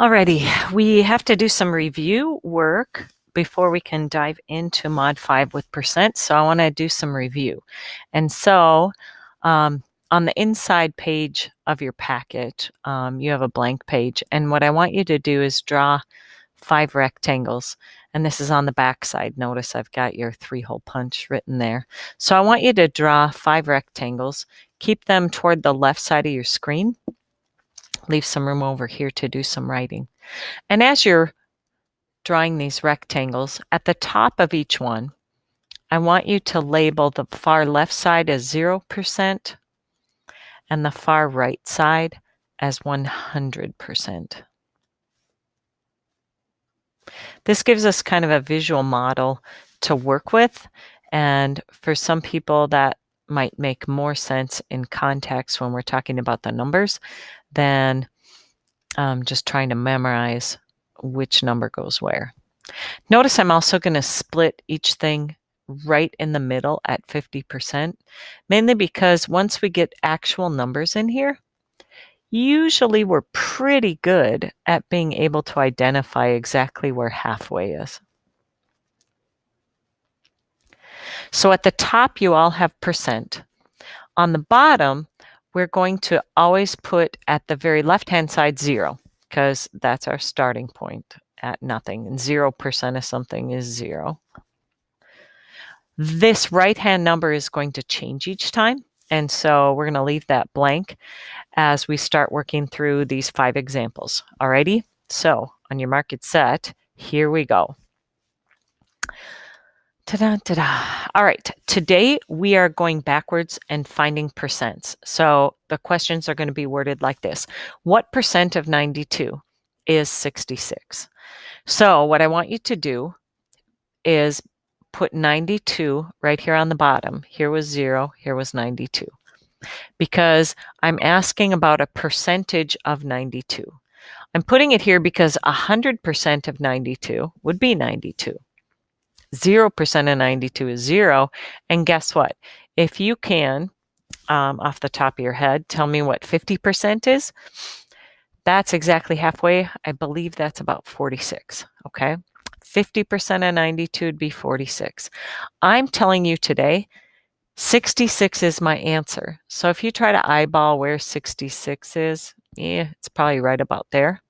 Alrighty, we have to do some review work before we can dive into Mod 5 with percent. So I want to do some review. And so on the inside page of your packet, you have a blank page. And what I want you to do is draw 5 rectangles. And this is on the back side. Notice I've got your 3-hole punch written there. So I want you to draw 5 rectangles. Keep them toward the left side of your screen. Leave some room over here to do some writing. And as you're drawing these rectangles, at the top of each one, I want you to label the far left side as 0% and the far right side as 100%. This gives us kind of a visual model to work with, and for some people that might make more sense in context when we're talking about the numbers than just trying to memorize which number goes where. Notice I'm also going to split each thing right in the middle at 50%, mainly because once we get actual numbers in here, usually we're pretty good at being able to identify exactly where halfway is. So at the top, you all have percent. On the bottom, we're going to always put at the very left-hand side 0, because that's our starting point at nothing. And 0% of something is 0. This right-hand number is going to change each time. And so we're going to leave that blank as we start working through these 5 examples. Alrighty? So on your mark, get set. Here we go. Ta-da, ta-da. All right, today we are going backwards and finding percents. So the questions are going to be worded like this. What percent of 92 is 66? So what I want you to do is put 92 right here on the bottom. Here was 0, here was 92. Because I'm asking about a percentage of 92. I'm putting it here because 100% of 92 would be 92. 0% of 92 is 0. And guess what? If you can, off the top of your head, tell me what 50% is, that's exactly halfway. I believe that's about 46, okay? 50% of 92 would be 46. I'm telling you today, 66 is my answer. So if you try to eyeball where 66 is, it's probably right about there.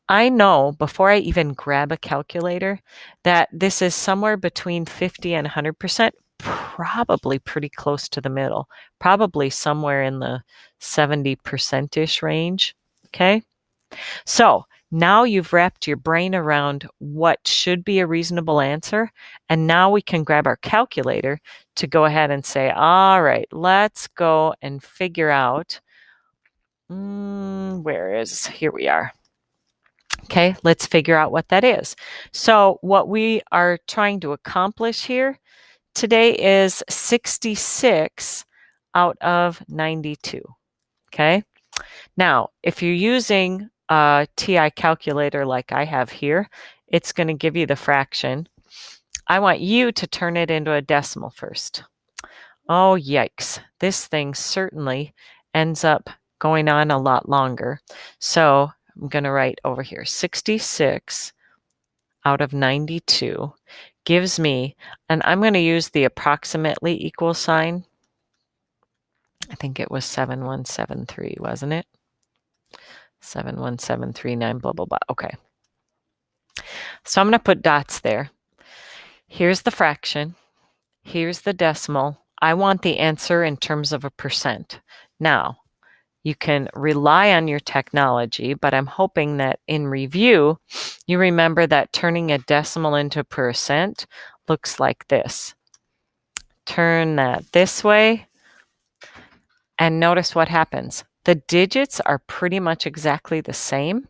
I know before I even grab a calculator that this is somewhere between 50 and 100%, probably pretty close to the middle, probably somewhere in the 70%-ish range, okay? So now you've wrapped your brain around what should be a reasonable answer, and now we can grab our calculator to go ahead and say, all right, let's go and figure out, here we are. Okay, let's figure out what that is. So what we are trying to accomplish here today is 66 out of 92. Okay, now if you're using a TI calculator like I have here, it's going to give you the fraction. I want you to turn it into a decimal first. Oh, yikes. This thing certainly ends up going on a lot longer. So I'm going to write over here 66 out of 92 gives me, and I'm going to use the approximately equal sign. I think it was 7173, wasn't it? 71739, blah, blah, blah. Okay. So I'm going to put dots there. Here's the fraction. Here's the decimal. I want the answer in terms of a percent. Now, you can rely on your technology, but I'm hoping that in review, you remember that turning a decimal into percent looks like this. Turn that this way, and notice what happens. The digits are pretty much exactly the same.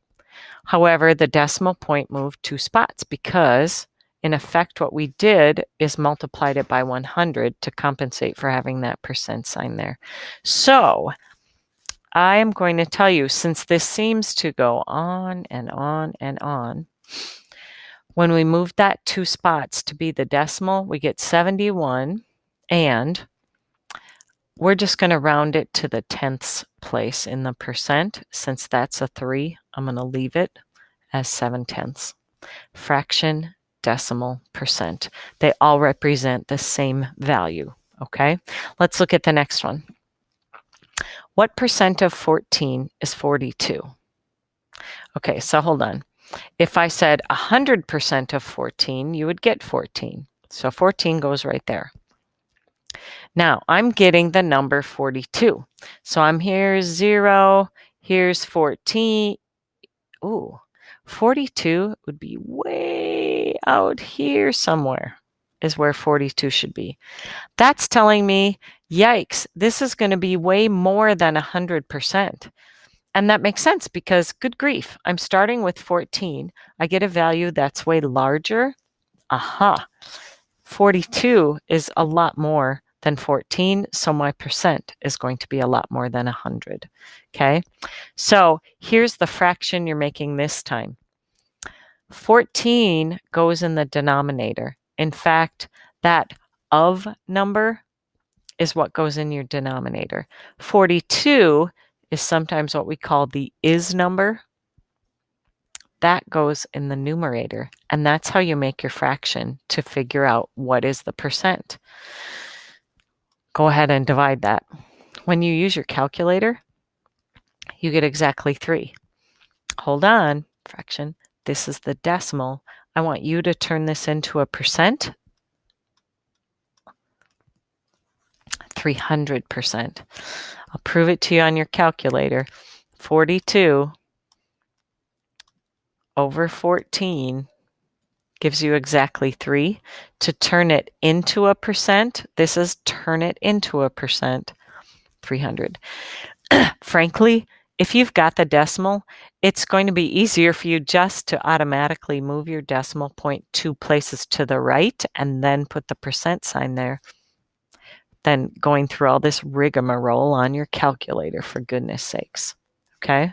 However, the decimal point moved 2 spots because, in effect, what we did is multiplied it by 100 to compensate for having that percent sign there. So I am going to tell you, since this seems to go on and on and on, when we move that 2 spots to be the decimal, we get 71, and we're just going to round it to the tenths place in the percent, since that's a 3 I'm going to leave it as 7/10. Fraction, decimal, percent. They all represent the same value, okay? Let's look at the next one. What percent of 14 is 42? Okay, so hold on. If I said 100% of 14, you would get 14. So 14 goes right there. Now, I'm getting the number 42. So I'm here 0, here's 14. Ooh, 42 would be way out here somewhere is where 42 should be. That's telling me, yikes, this is going to be way more than 100%. And that makes sense because, good grief, I'm starting with 14. I get a value that's way larger. Aha, 42 is a lot more than 14, so my percent is going to be a lot more than 100. Okay, so here's the fraction you're making this time. 14 goes in the denominator. In fact, that of number is what goes in your denominator. 42 is sometimes what we call the is number. That goes in the numerator, and that's how you make your fraction to figure out what is the percent. Go ahead and divide that. When you use your calculator, you get exactly 3. Hold on, fraction. This is the decimal. I want you to turn this into a percent. 300%. I'll prove it to you on your calculator. 42 over 14 gives you exactly 3. To turn it into a percent, this is turn it into a percent, 300. Frankly, if you've got the decimal, it's going to be easier for you just to automatically move your decimal point 2 places to the right and then put the percent sign there than going through all this rigmarole on your calculator, for goodness sakes. Okay?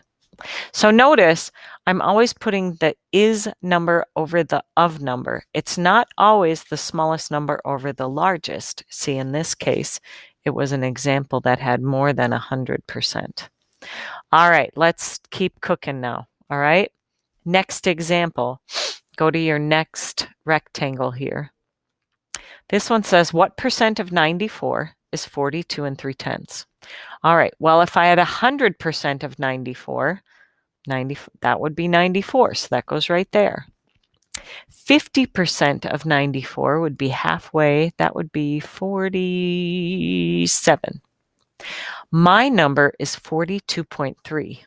So notice I'm always putting the is number over the of number. It's not always the smallest number over the largest. See, in this case, it was an example that had more than 100%. All right, let's keep cooking now. All right, next example. Go to your next rectangle here. This one says, what percent of 94 is 42 3/10? All right, well, if I had 100% of 94, that would be 94, so that goes right there. 50% of 94 would be halfway. That would be 47. My number is 42.3.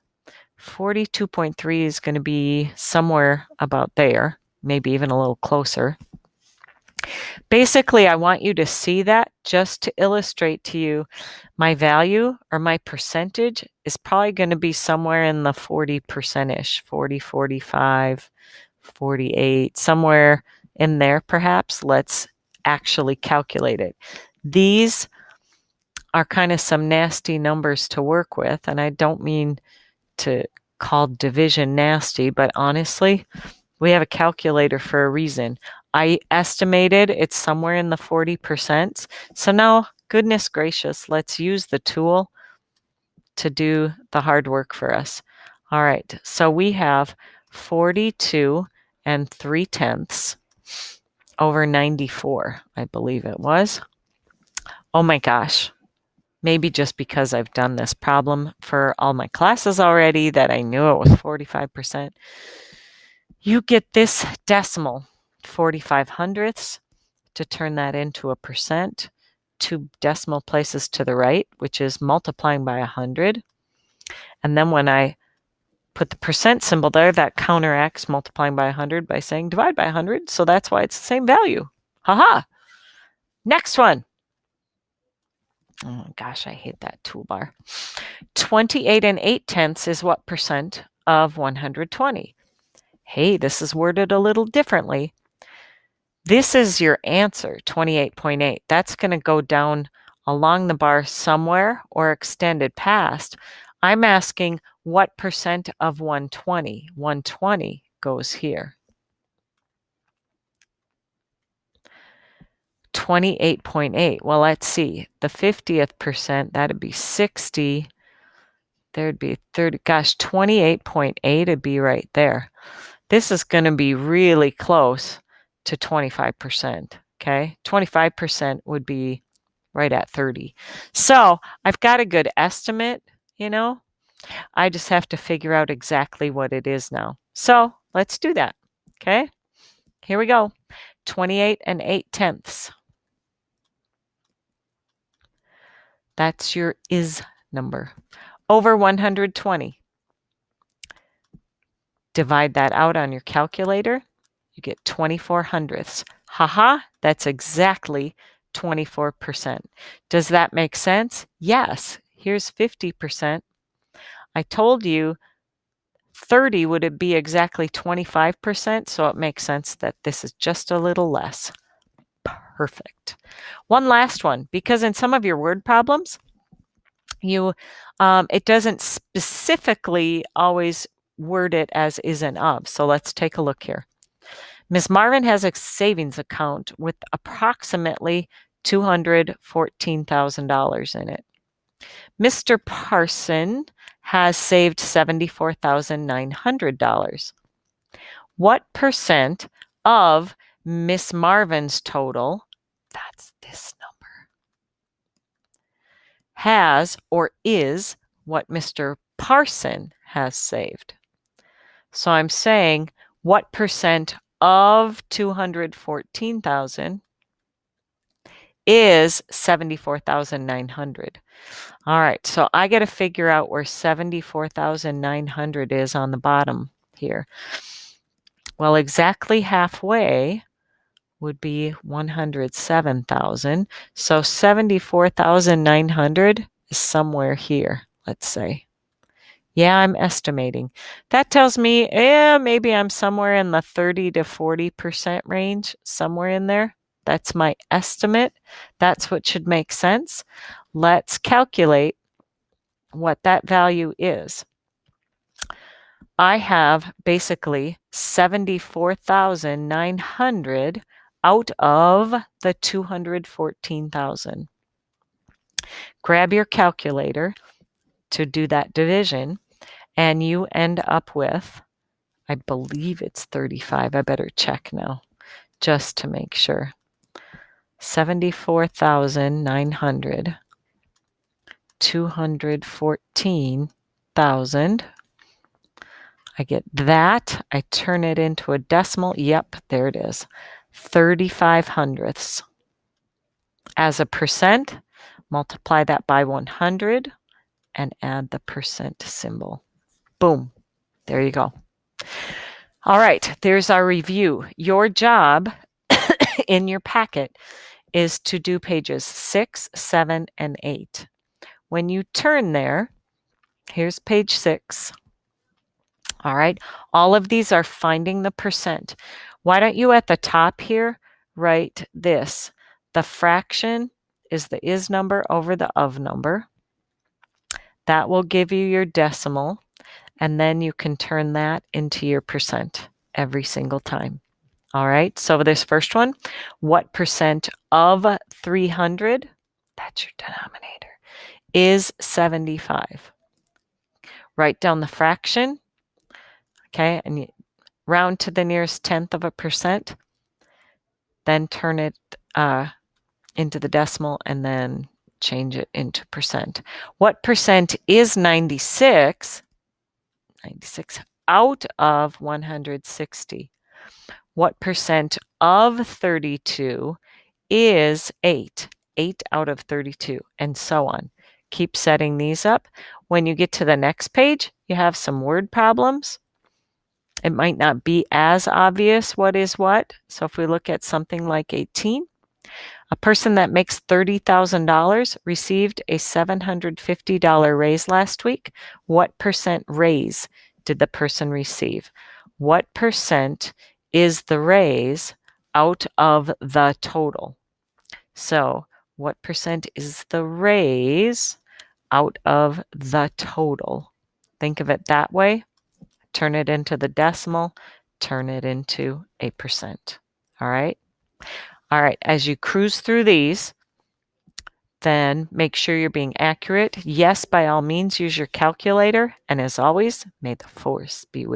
42.3 is going to be somewhere about there, maybe even a little closer. Basically, I want you to see that just to illustrate to you my value or my percentage is probably going to be somewhere in the 40%-ish, 40, 45, 48, somewhere in there perhaps. Let's actually calculate it. These are kind of some nasty numbers to work with, and I don't mean to call division nasty, but honestly, we have a calculator for a reason. I estimated it's somewhere in the 40%. So now, goodness gracious, let's use the tool to do the hard work for us. All right, so we have 42 3/10 over 94, I believe it was. Oh my gosh. Maybe just because I've done this problem for all my classes already that I knew it was 45%. You get this decimal, 45 hundredths, to turn that into a percent, 2 decimal places to the right, which is multiplying by 100. And then when I put the percent symbol there, that counteracts multiplying by 100 by saying divide by 100. So that's why it's the same value. Haha. Next one. Oh my gosh, I hate that toolbar. 28 8/10 is what percent of 120? Hey, this is worded a little differently. This is your answer, 28.8. That's going to go down along the bar somewhere or extended past. I'm asking what percent of 120? 120 goes here. 28.8. Well, let's see. The 50th percent, that'd be 60. There'd be 30, gosh, 28.8 would be right there. This is going to be really close to 25%, okay? 25% would be right at 30. So I've got a good estimate, you know? I just have to figure out exactly what it is now. So let's do that, okay? Here we go. 28 and 8/10. That's your is number. Over 120. Divide that out on your calculator. You get 24 hundredths. Haha, that's exactly 24%. Does that make sense? Yes. Here's 50%. I told you 30 would it be exactly 25%, so it makes sense that this is just a little less. Perfect. One last one, because in some of your word problems, it doesn't specifically always word it as is and of. So let's take a look here. Ms. Marvin has a savings account with approximately $214,000 in it. Mr. Parson has saved $74,900. What percent of Miss Marvin's total, that's this number, has or is what Mr. Parson has saved? So I'm saying what percent of 214,000 is 74,900. All right, so I got to figure out where 74,900 is on the bottom here. Well, exactly halfway would be 107,000. So 74,900 is somewhere here, let's say. Yeah, I'm estimating. That tells me, maybe I'm somewhere in the 30 to 40% range, somewhere in there. That's my estimate. That's what should make sense. Let's calculate what that value is. I have basically 74,900 out of the 214,000. Grab your calculator to do that division, and you end up with, I believe it's 35. I better check now just to make sure. 74,900, 214,000. I get that. I turn it into a decimal. Yep, there it is. 35 hundredths. As a percent, multiply that by 100 and add the percent symbol. Boom. There you go. All right, there's our review. Your job in your packet is to do pages 6, 7, and 8. When you turn there, here's page 6. All right, all of these are finding the percent. Why don't you at the top here write this? The fraction is the is number over the of number. That will give you your decimal, and then you can turn that into your percent every single time. All right, so this first one, what percent of 300, that's your denominator, is 75? Write down the fraction, okay, and you round to the nearest tenth of a percent, then turn it into the decimal, and then change it into percent. What percent is 96? 96 out of 160. What percent of 32 is 8? 8 out of 32, and so on. Keep setting these up. When you get to the next page, you have some word problems. It might not be as obvious what is what. So if we look at something like 18, a person that makes $30,000 received a $750 raise last week. What percent raise did the person receive? What percent is the raise out of the total? So what percent is the raise out of the total? Think of it that way. Turn it into the decimal, turn it into a percent. All right? All right, as you cruise through these, then make sure you're being accurate. Yes, by all means, use your calculator. And as always, may the force be with you.